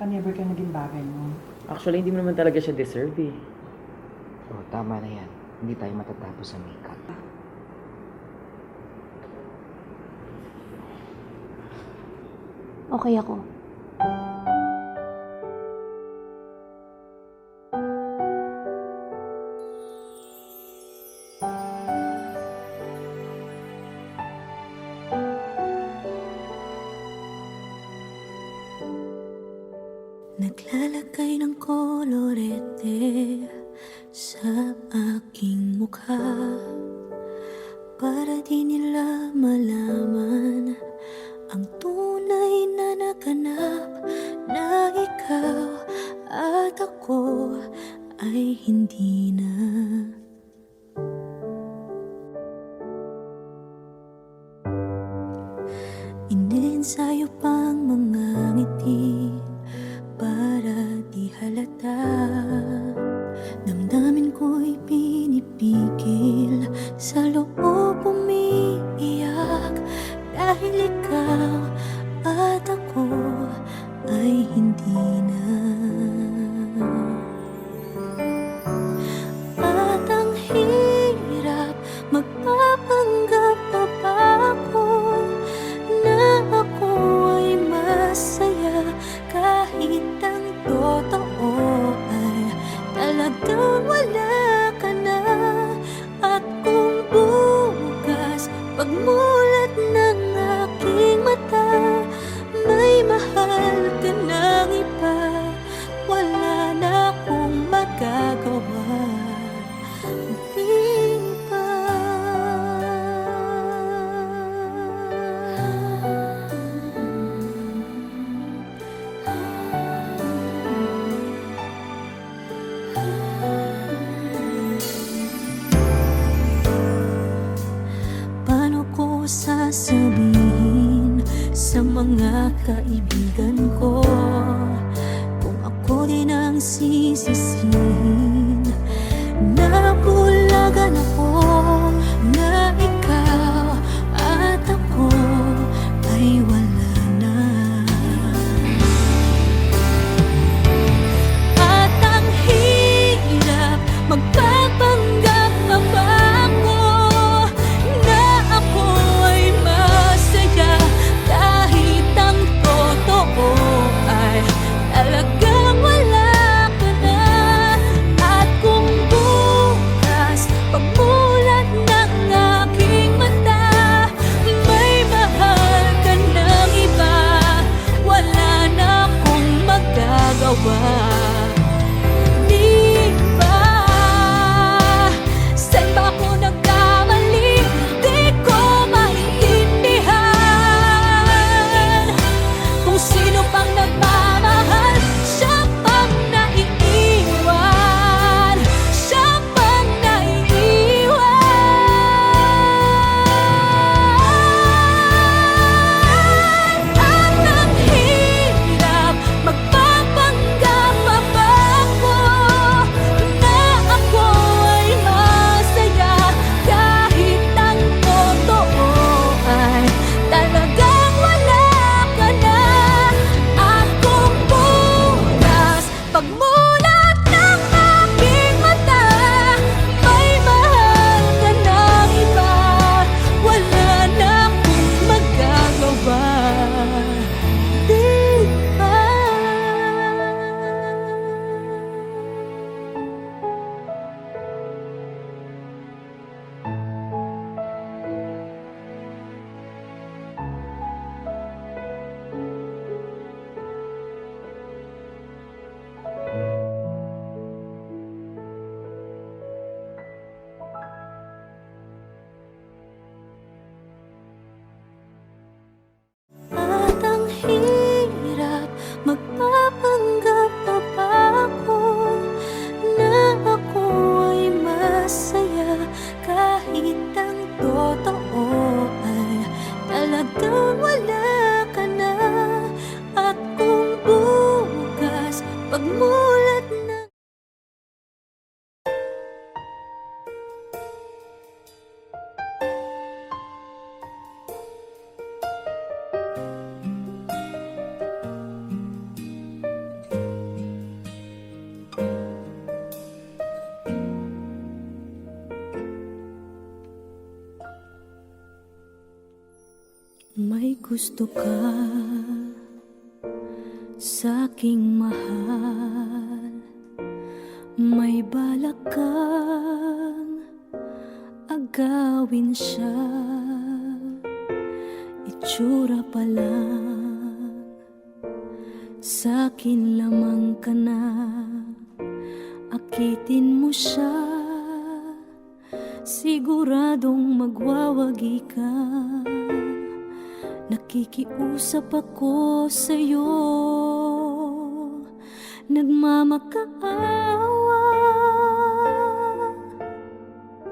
never ka naging bagay mo. Actually, hindi mo naman talaga siya deserve eh. Oh, tama na yan. Hindi tayo matatapos sa makeup. Okay ako. Naglalagay ng kolorete sa aking mukha para di nila malaman ang tunay na naganap, na ikaw at ako ay hindi na. Iniensayo pang mga ngiti para di halata. Damdamin ko'y pinipigil, sa loob umiiyak, dahil ikaw at ako ay hindi na. At ang hirap, magpapanggap pa ba ako na ako ay masaya, kahit ang totoo ay talagang wala ka na. At kung bukas pagmulat ng aking mata, may mahal ka ng iba, wala na akong magagawa. Di ba? Paano ko sasabihin sa mga kaibigan ko kung ako din ang sisisihin? Nabulagan ako na ikaw at ako ay wala na. At ang hirap, magpapanggap pa ba ako na ako ay masaya, kahit ang totoo ay talagang wala ka na. At kung bukas pagmulat ng aking mata, may mahal ka ng iba, wala na akong magagawa. Di ba? Saan ba ako nagkamali? Di ko maintindihan. Kung sino pang nagmamahal, siya pang naiiwan, siya pang naiiwan. At ang hirap, magpapanggap pa ba ako na ako ay masaya, kahit ang totoo ay talagang wala ka na. At kung bukas pagmulat ng aking mata, may mahal ka ng iba, wala na akong magagawa. Di ba? At ang hirap, magpapanggap pa ba ako na ako ay masaya, kahit ang totoo ay talagang wala ka na. At kung bukas pagmulat ng gusto ka sa'king mahal, may balak kang agawin siya. Itsura pa lang, sa'kin lamang ka na. Akitin mo siya, siguradong magwawagi ka. Nakikiusap ako sa'yo, nagmamakaawa.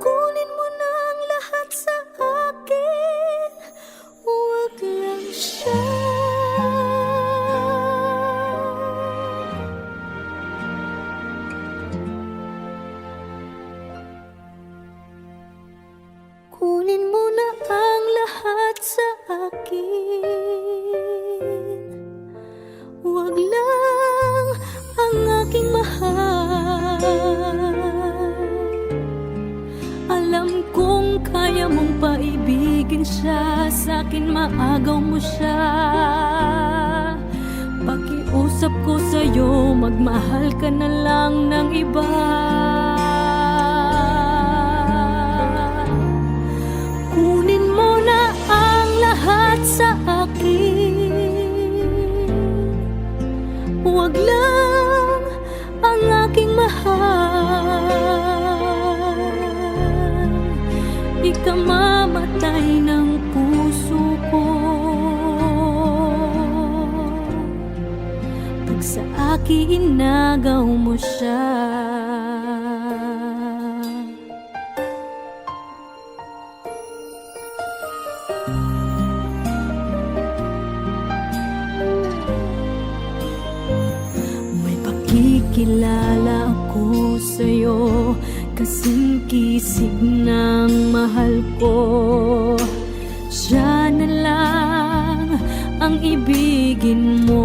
Kunin mo na ang lahat sa akin, huwag lang siya. Kunin mo na ang lahat sa akin, huwag lang ang aking mahal. Alam kong kaya mong paibigin siya, sa'kin maagaw mo siya. Pakiusap ko sa'yo, magmahal ka na lang ng iba. Kunin mo na ang lahat sa akin, huwag lang ang aking mahal. Ikamamatay ng puso ko pag sa akin inagaw mo siya. Kilala ako sa'yo, kasing kisig ng mahal ko. Siya na lang ang ibigin mo.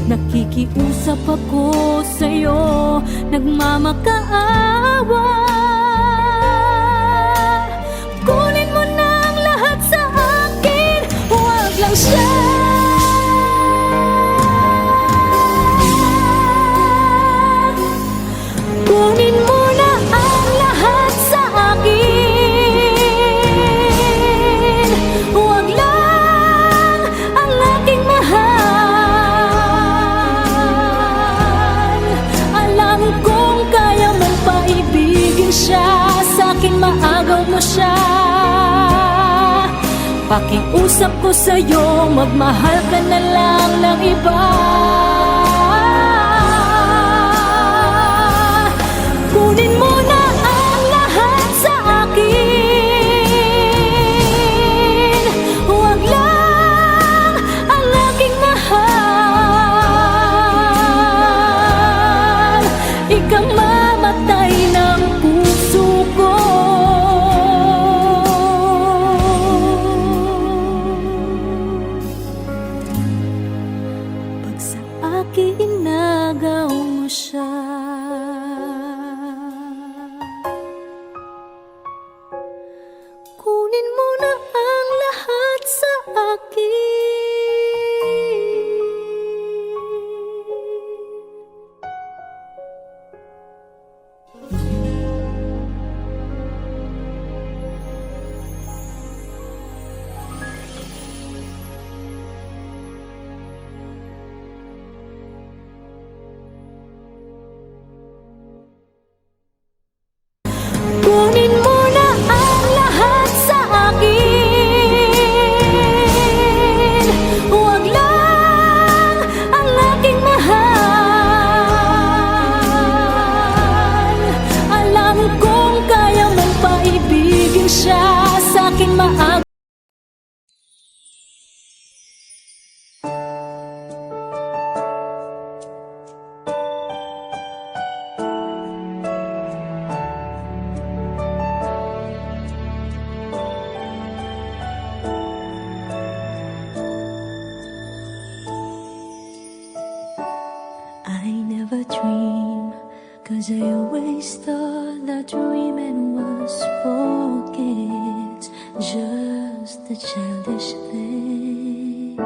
Nakikiusap ako sa'yo, nagmamakaawa. Kunin mo na ang lahat sa akin, huwag lang siya. Kunin mo na ang lahat sa akin, huwag lang ang aking mahal. Alam kong kaya mong paibigin siya, sa'kin maagaw mo siya. Pakiusap ko sa'yo, magmahal ka na lang ng iba. Kunin mo na ang lahat sa akin, huwag lang ang aking mahal. Ikamamatay ng puso ko pag sa akin inagaw mo siya. Kunin mo na ang lahat sa akin. Kunin mo na ang lahat sa akin, huwag lang ang aking mahal. Alam kong kaya mong paibigin siya, sa'kin maagaw. I never dream, 'cause I always thought that dreaming was for kids. Just a childish thing,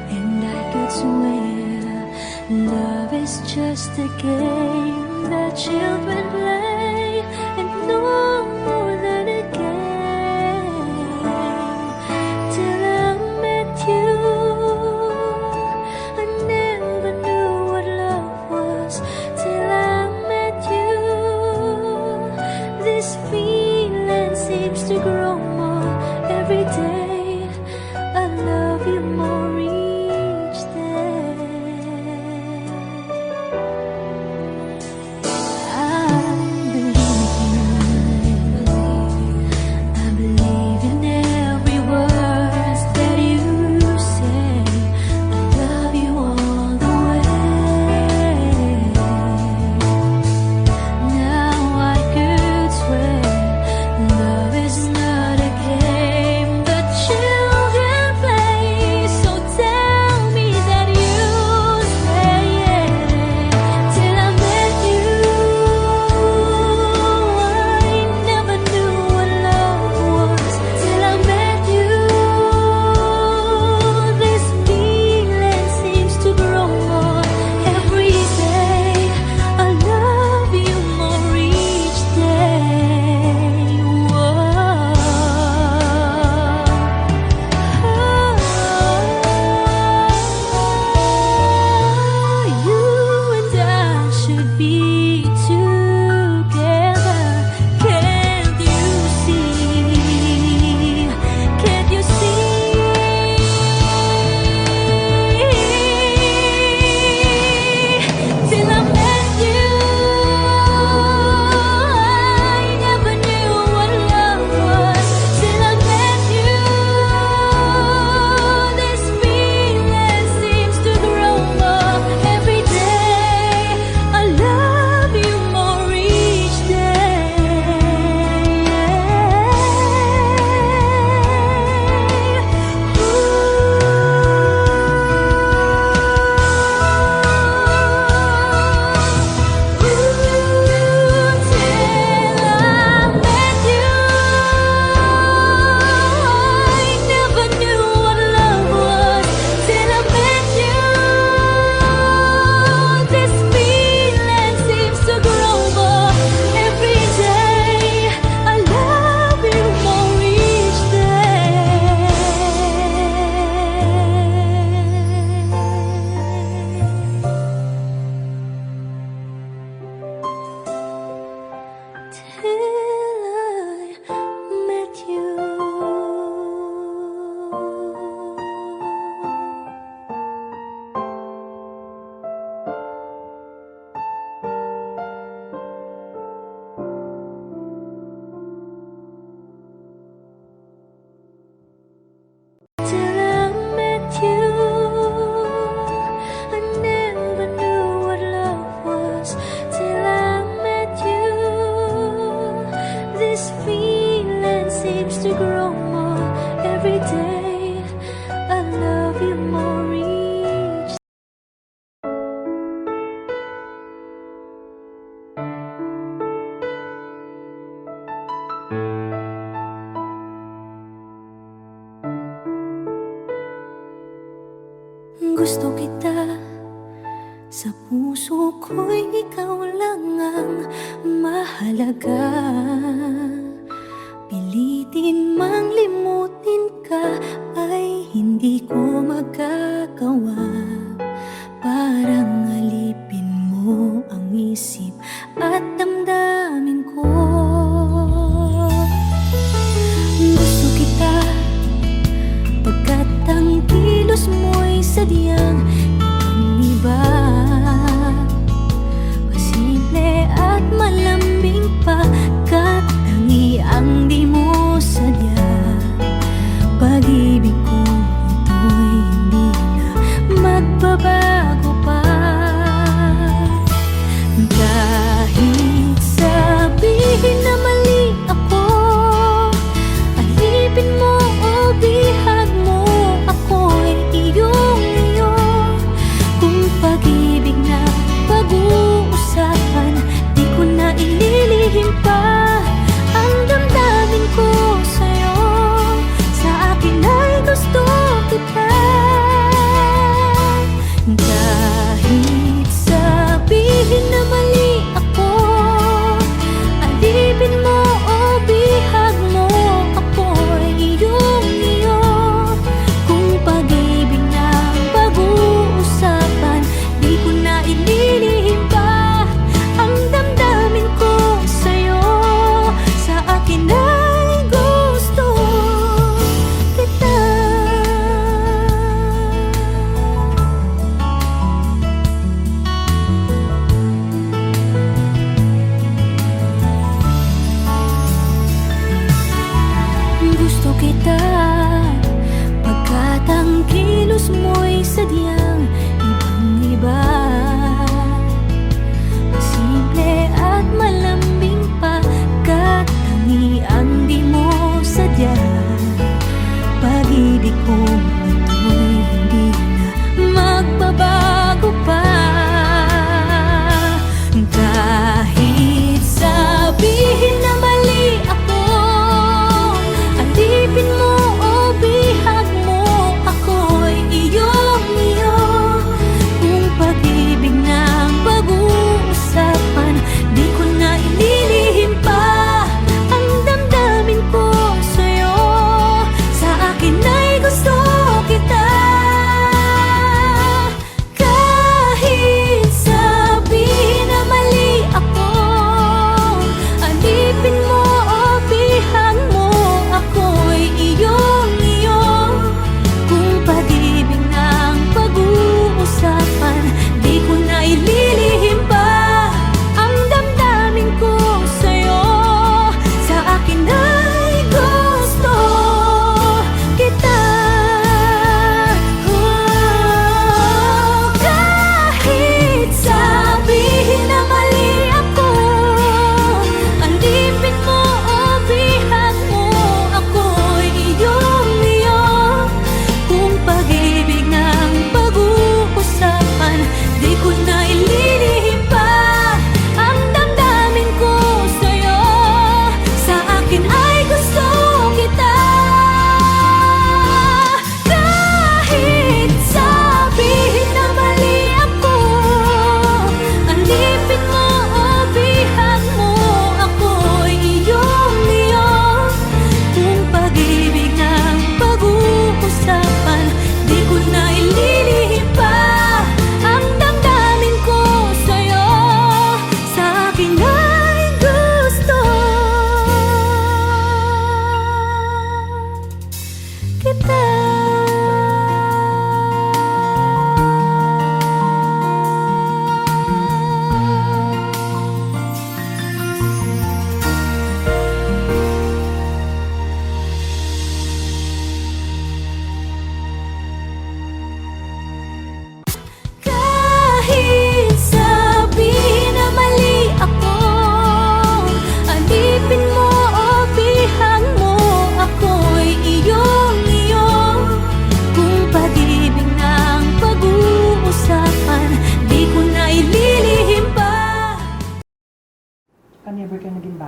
and I could swear love is just a game that children play, and no more than a game. Till I met you, I never knew what love was. Till I met you, this feeling seems to grow more every day. I love you more each day. I believe in every word that you say. I love you all the way. Now I could swear love is not a game that children play. So tell me that you stay. Till I met you, I never knew what love was. Till I met you, this feeling seems to grow more every day. I love you more each day. You and I should be together. Can't you see? Can't you see? Till I met you, I never knew what love was. Till I met you, this feeling seems to grow more every day. I love you more each Till I met you, I never knew what love was. Till I met you, this feeling seems to grow more every day. I love you more each. Gusto kita, sa puso ko'y ikaw lang ang mahalaga. Pilitin mang limutin ka ay hindi ko magagawa. Parang alipin mo ang isip at damdamin ko. Gusto kita pagkat ang kilos mo'y sadyang ibang-iba. Masimple at malambing pa, kat tangi ang di mo sadya. Pag-ibig ko ito'y hindi na magbabago pa. Kahit sabihin na mali ako, alipin mo o bihag mo, ako'y iyong-iyo. Kung pag-ibig na pag-uusapan, di ko na ililihim pa.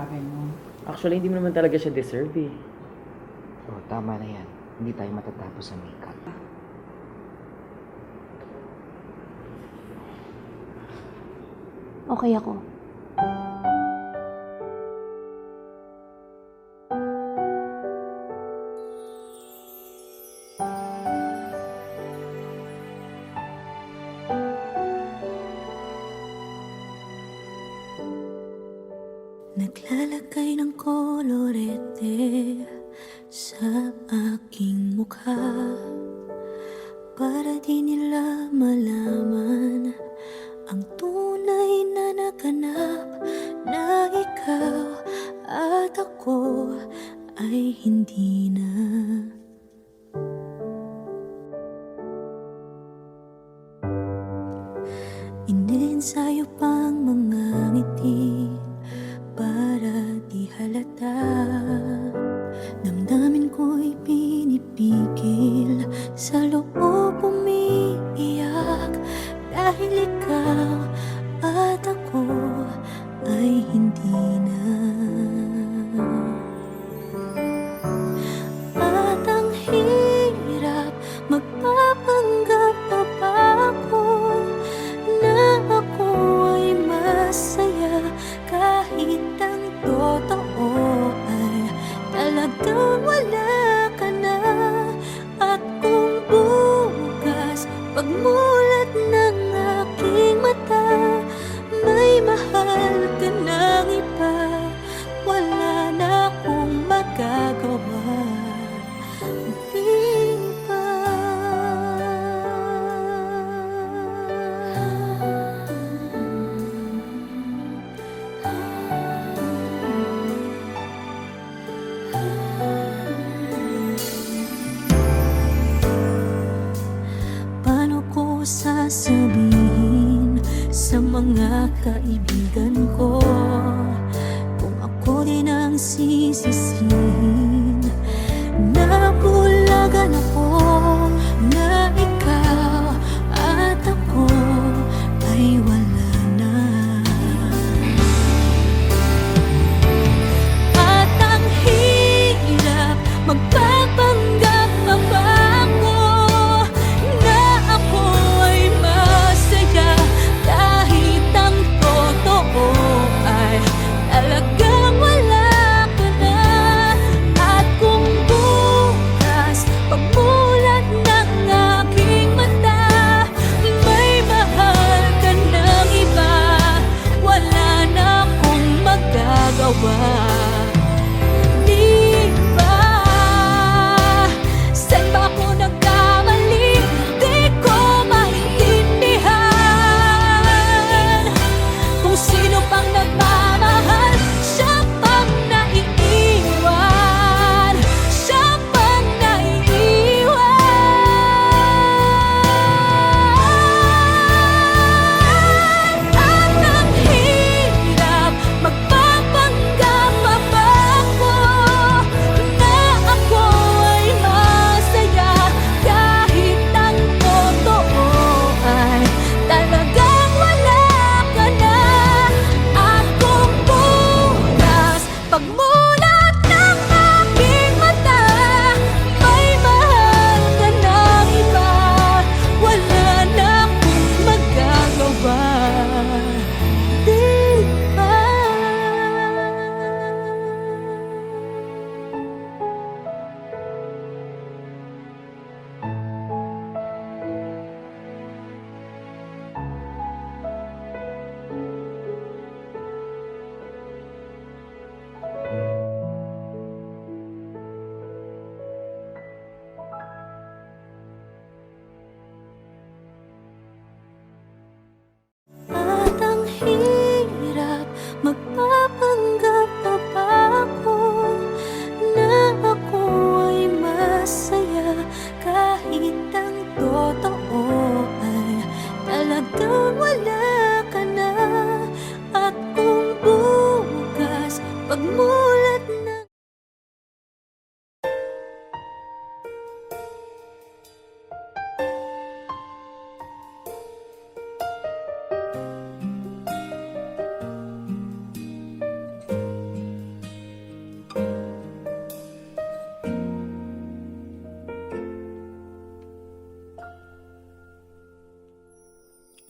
akin mo. Actually, hindi mo naman talaga siya deserve eh. Oh, tama na yan. Hindi tayo matatapos sa makeup. Okay ako. Naglalagay ng kolorete sa aking mukha para di nila malaman ang tunay na naganap, na ikaw at ako ay hindi na. Inensayo pang mga ngiti para di halata. Damdamin ko'y pinipigil, sa loob umiiyak, dahil ikaw at ako ay hindi na. At ang hirap, magpapanggap pa ba ako na ako ay masaya, kahit ang totoo ay talagang wala ka na. At kung bukas pagmulat ng aking mata, may mahal ka ng iba, wala na akong magagawa. Di ba? Paano ko sasabihin sa mga kaibigan ko kung ako din ang sisisihin? Nabulagan ako na ikaw at ako ay wala na. At ang hirap, magpapanggap pa ba ako na ako ay masaya, kahit ang totoo ay talagang wala ka na.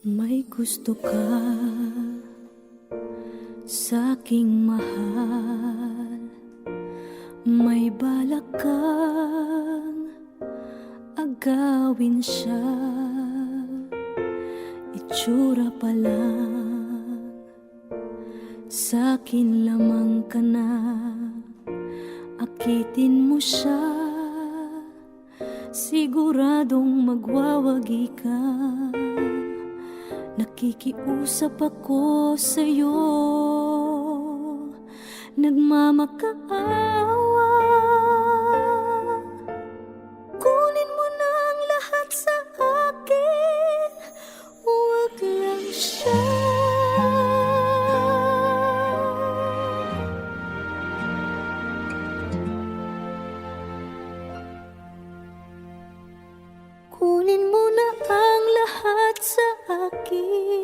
May gusto ka sa'king mahal, may balak kang agawin siya. Itsura pa lang, sa'kin lamang ka na. Akitin mo siya, siguradong magwawagi ka. Nakikiusap ako sa'yo, nagmamakaawa. Kunin mo na ang lahat sa akin, huwag lang siya. Kunin mo na ang lahat sa akin,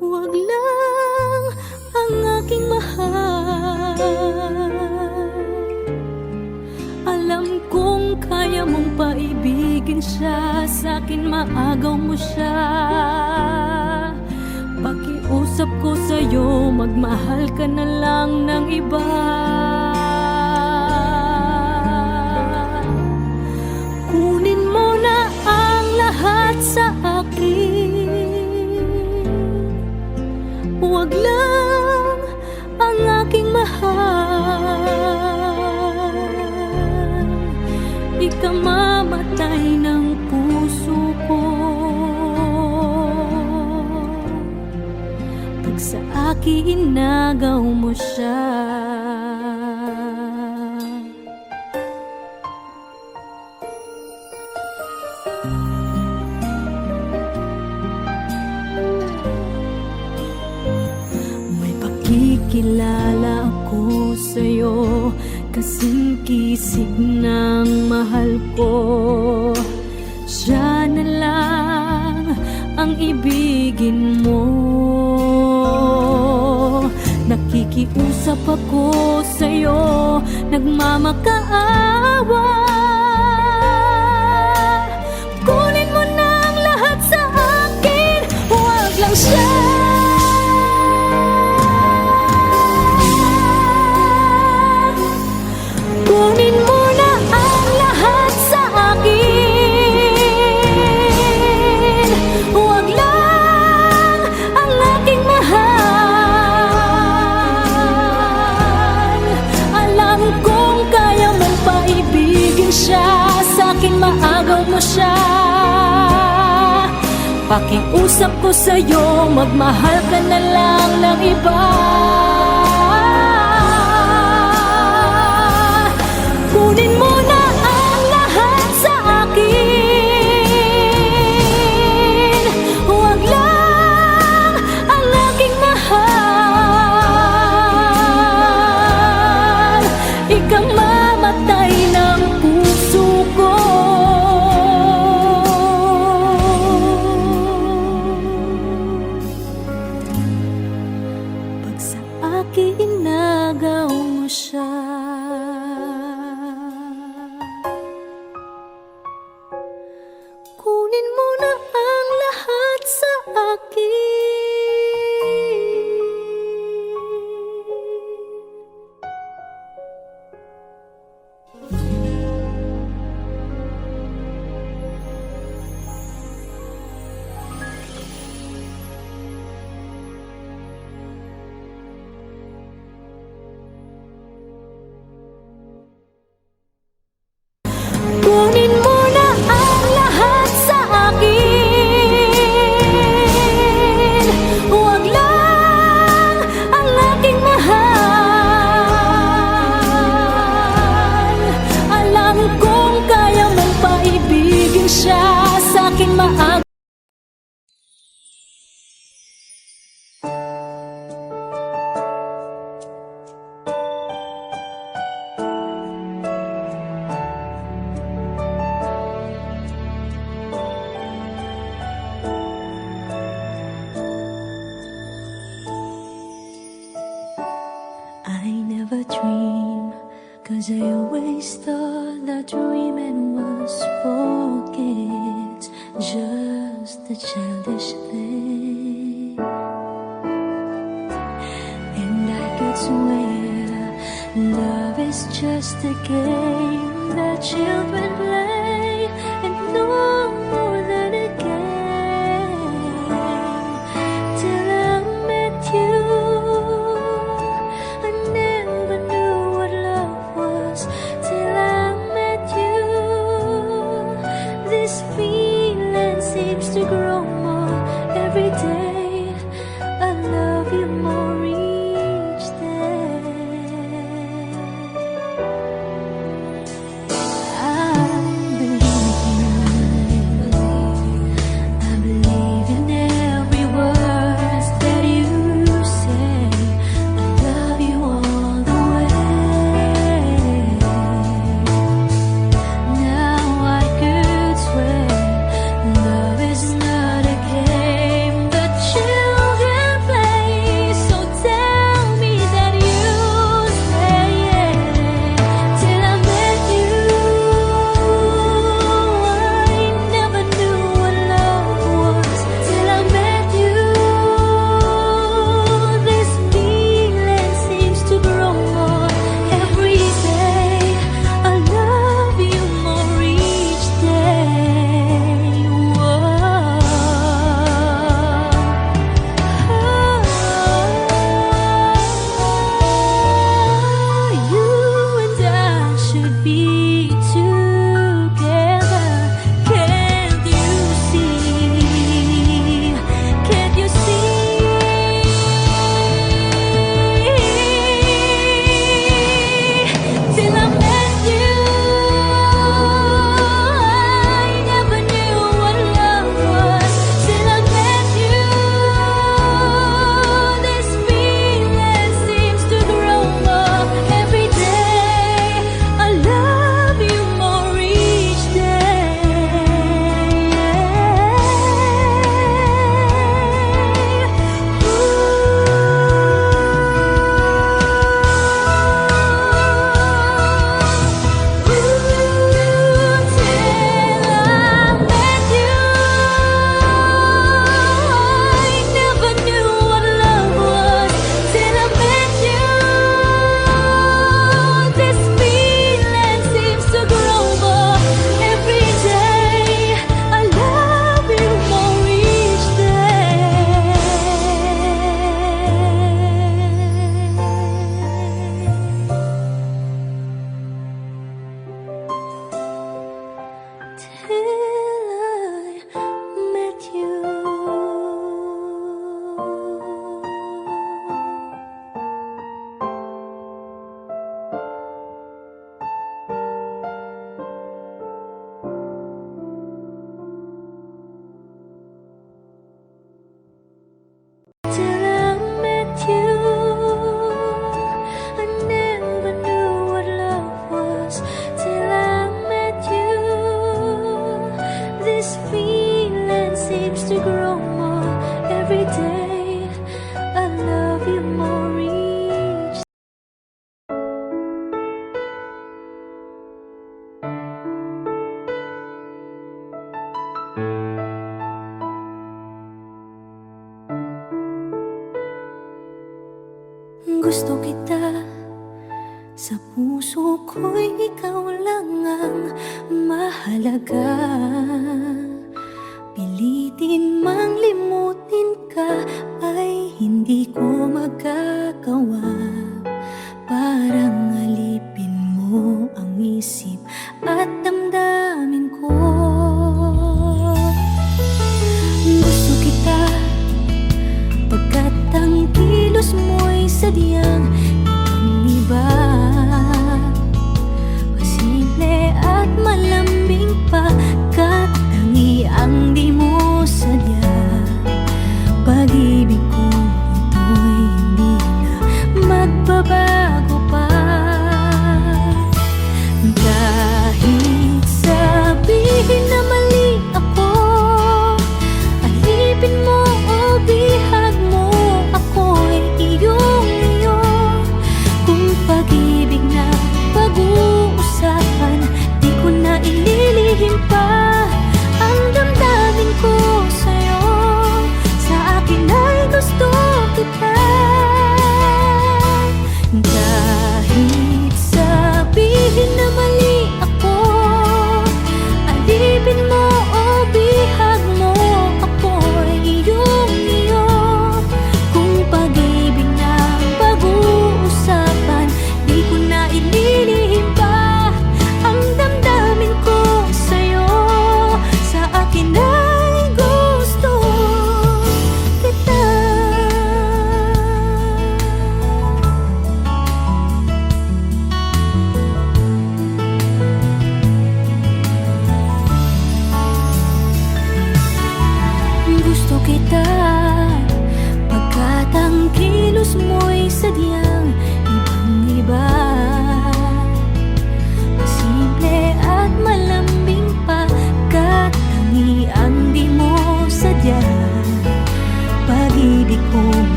huwag lang ang aking mahal. Alam kong kaya mong paibigin siya, sa'kin maagaw mo siya. Pakiusap ko sa'yo, magmahal ka na lang ng iba. Kunin mo na ang lahat sa akin, huwag lang ang aking mahal. Ikamamatay ng puso ko pag sa akin inagaw mo siya. Kikilala ako sa'yo, kasing kisig ng mahal ko. Siya na lang ang ibigin mo. Nakikiusap ako sa'yo, nagmamakaawa. Kunin mo na ang lahat sa akin, huwag lang siya. Kunin mo na ang lahat sa akin, huwag lang ang aking mahal. Alam kong kaya mong paibigin siya, sa'kin maagaw mo siya. Pakiusap ko sa'yo, magmahal ka na lang ng iba. Kunin mo na ang lahat sa akin, huwag lang ang aking mahal. Ikamamatay ng puso ko pag sa akin inagaw mo siya. Kunin mo na ang lahat sa akin. Kunin mo na ang lahat sa akin, a childish thing, and I could swear love is just a game that children play, and no more than a game. Till I met you, I never knew what love was. Till I met you, this feeling seems to grow more every day. I love you more each day. I believe in every word that you say. I love you all the way. Now I could swear love is not a game that children play. So tell me that you stay. Till I met you, I never knew what love was. Till I met you, this feeling seems to grow more every day. I love you more each day. You and I should be together. Can't you see? Can't you see? Till I met you, I never knew what love was. Till I met you, this feeling seems to grow more every day. I love you more each Till I met you, I never knew what love was. Till I met you, this feeling seems to grow more every day. I love you more each. Gusto kita, sa puso ko'y ikaw lang ang mahalaga. Pilitin mang limutin ka ay hindi ko magagawa. Parang alipin mo ang isip at damdamin ko. Gusto kita pagkat ang kilos mo'y sadyang ibang-iba. Pasimple at malambing pagkat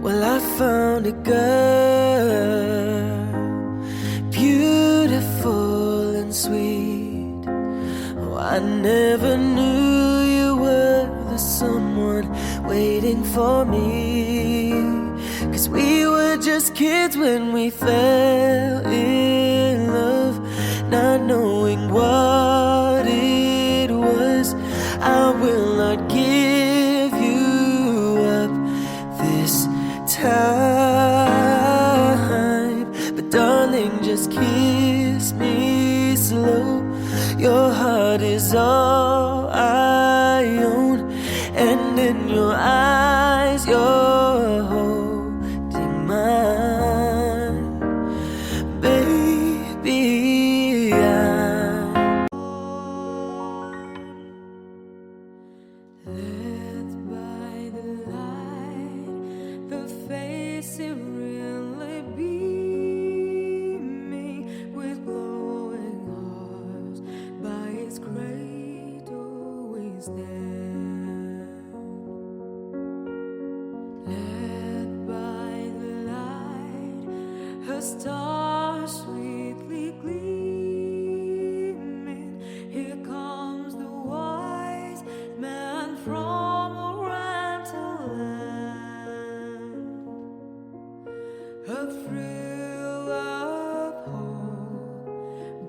Well, I found a girl, beautiful and sweet. Oh, I never knew you were the someone waiting for me. 'Cause we were just kids when we fell in love, not knowing what it was. I will not give you up this time, but darling, just kiss me slow. Your heart is all I own, and in your eyes you're holding mine, baby. Led by the light, the face it really beaming with glowing hearts, by its cradle we stand. Led by the light, her stars sweetly gleaming. Here comes the wise man from oriental land. A thrill of hope,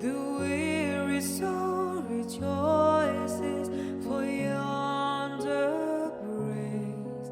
the weary soul rejoices for yonder grace.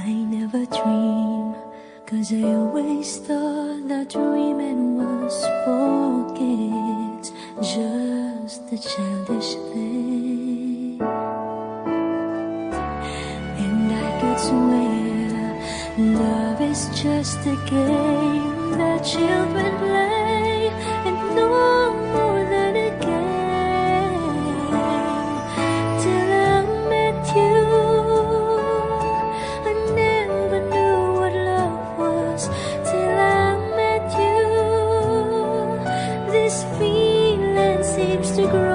I never dream, 'cause I always thought that dreaming was for kids, just a childish thing. And I could swear love is just a game that children play, and no more than a game. Till I met you, I never knew what love was. Till I met you, this feeling seems to grow.